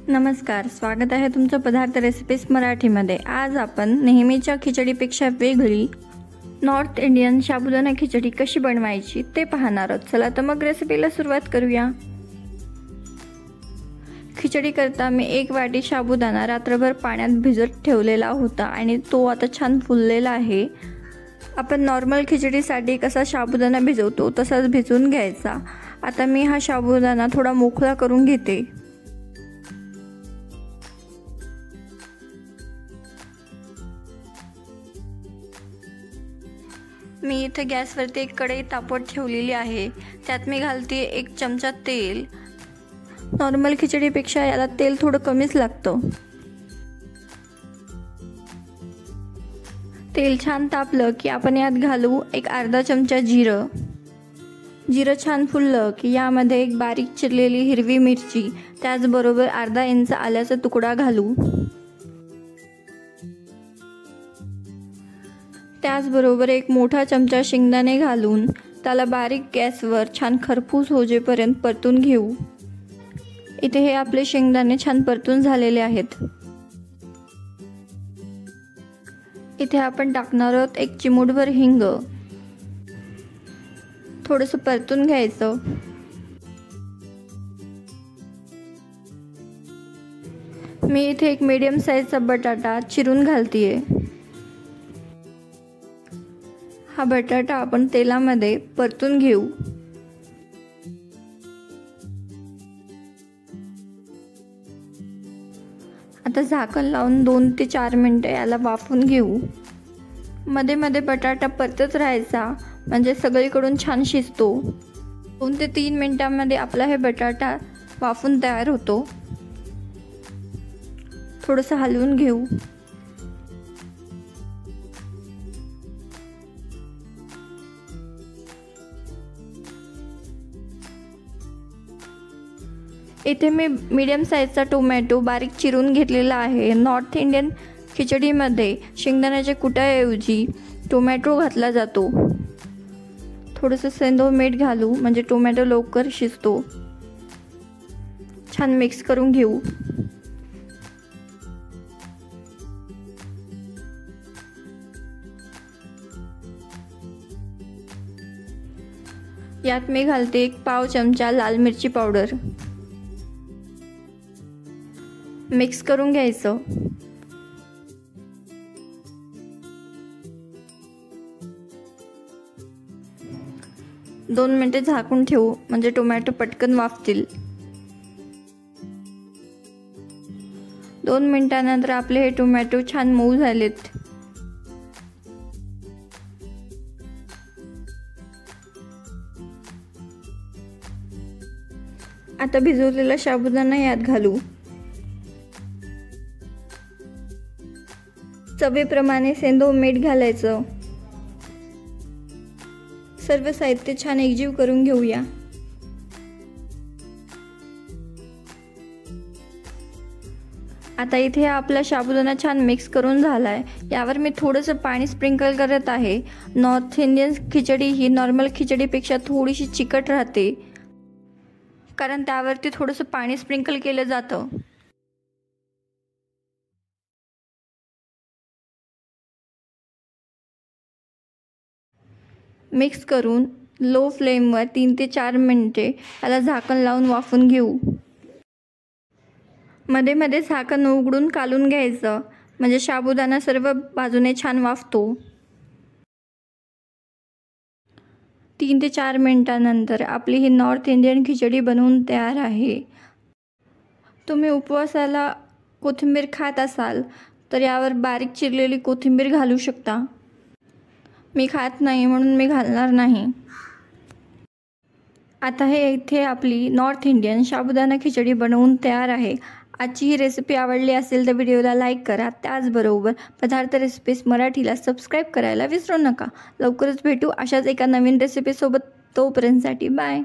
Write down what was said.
नमस्कार, स्वागत आहे तुमचं पदार्थ रेसिपीज मराठीमध्ये। आज आपण नेहमीच्या खिचडीपेक्षा वेगळी नॉर्थ इंडियन साबुदाणा खिचडी कशी बनवायची ते पाहणार आहोत। चला तर मग रेसिपीला सुरुवात करूया। खिचडी करता मी 1 वाटी साबुदाणा रात्रभर पाण्यात भिजत ठेवलेला होता आणि तो आता छान फुललेला आहे। आपण नॉर्मल खिचडीसाठी कसा साबुदाणा भिजवतो तसाच भिजवून घ्यायचा। आता मी हा साबुदाणा थोडा मोकळा करून घेते। मी इथे गॅसवरती एक कढई तापत ठेवलेली आहे। त्यात मी घालते 1 चमचा तेल। नॉर्मल खिचडीपेक्षा याला तेल थोडं कमीच लागतं। तेल छान तापलं की आपण यात घालू एक अर्धा चमचा जिरं। जिरं छान फुललं की यामध्ये एक बारीक चिरलेली हिरवी मिरची, त्याचबरोबर अर्धा इंच आल्याचा तुकडा घालू। त्याचबरोबर 1 मोठा चमचा शेंगदाणे घालून त्याला बारीक गॅसवर छान खरपूस होजेपर्यंत परतून घेऊ। इथे हे आपले शेंगदाणे छान परतून झालेले आहेत। इथे आपण टाकणार आहोत 1 चिमूटभर हिंग। थोडंसं परतून घ्यायचं। मी इथे एक मीडियम साईजचा बटाटा चिरून घालतीये। हा बटाटा आपण तेलामध्ये परतून घेऊ। आता झाकण लावून 2 ते 4 मिनिटे याला वाफवून घेऊ। मध्ये मध्ये बटाटा परतत राहायचा म्हणजे सगळीकडून छान शिजतो। 2 ते 3 मिनिटांमध्ये आपला हे बटाटा वाफून तयार होतो। थोडंसं हलवून घेऊ। इथे मी मीडियम साईजचा टोमॅटो बारीक चिरून घेतलेला आहे। नॉर्थ इंडियन खिचडीमध्ये शेंगदाण्याच्या कुटाऐवजी टोमॅटो घातला जातो। थोडंसं सेंधव मीठ घालू म्हणजे टोमॅटो लवकर शिजतो। छान मिक्स करून घेऊ। यात मी घालते 1 पाव चमचा लाल मिरची पावडर। मिक्स करून घ्यायचं। दोन मिनिटे झाकून ठेवू म्हणजे टोमॅटो पटकन वाफतील। 2 मिनिटांनंतर आपले हे टोमॅटो छान मऊ झालेत। आता भिजवलेला साबुदाणा यात घालू। चवीप्रमाणे सेंधव मीठ घालायचं। सर्व साहित्य छान एकजीव करून घेऊया। आता इथे आपला साबुदाणा छान मिक्स करून झालाय। यावर मी थोडंसं पाणी स्प्रिंकल करत आहे। नॉर्थ इंडियन खिचडी ही नॉर्मल खिचडीपेक्षा थोडीशी चिकट राहते, कारण त्यावरती थोडंसं पाणी स्प्रिंकल केलं जातं। मिक्स करून लो फ्लेमवर 3 ते 4 मिनिटे याला झाकण लावून वाफवून घेऊ। मध्ये मध्ये झाकण उघडून काढून घ्यायचं म्हणजे साबुदाणा सर्व बाजूने छान वाफतो। 3 ते 4 मिनिटांनंतर आपली ही नॉर्थ इंडियन खिचडी बनवून तयार आहे। तुम्ही उपवासाला कोथिंबीर खात असाल तर यावर बारीक चिरलेली कोथिंबीर घालू शकता। मी खात नाही म्हणून मी घालणार नाही। आता हे इथे आपली नॉर्थ इंडियन साबुदाणा खिचडी बनवून तयार आहे। आजची ही रेसिपी आवडली असेल तर व्हिडिओला लाईक करा। त्याचबरोबर पदार्थ रेसिपीज मराठीला सबस्क्राईब करायला विसरू नका। लवकरच भेटू अशाच एका नवीन रेसिपीसोबत। तोपर्यंतसाठी बाय।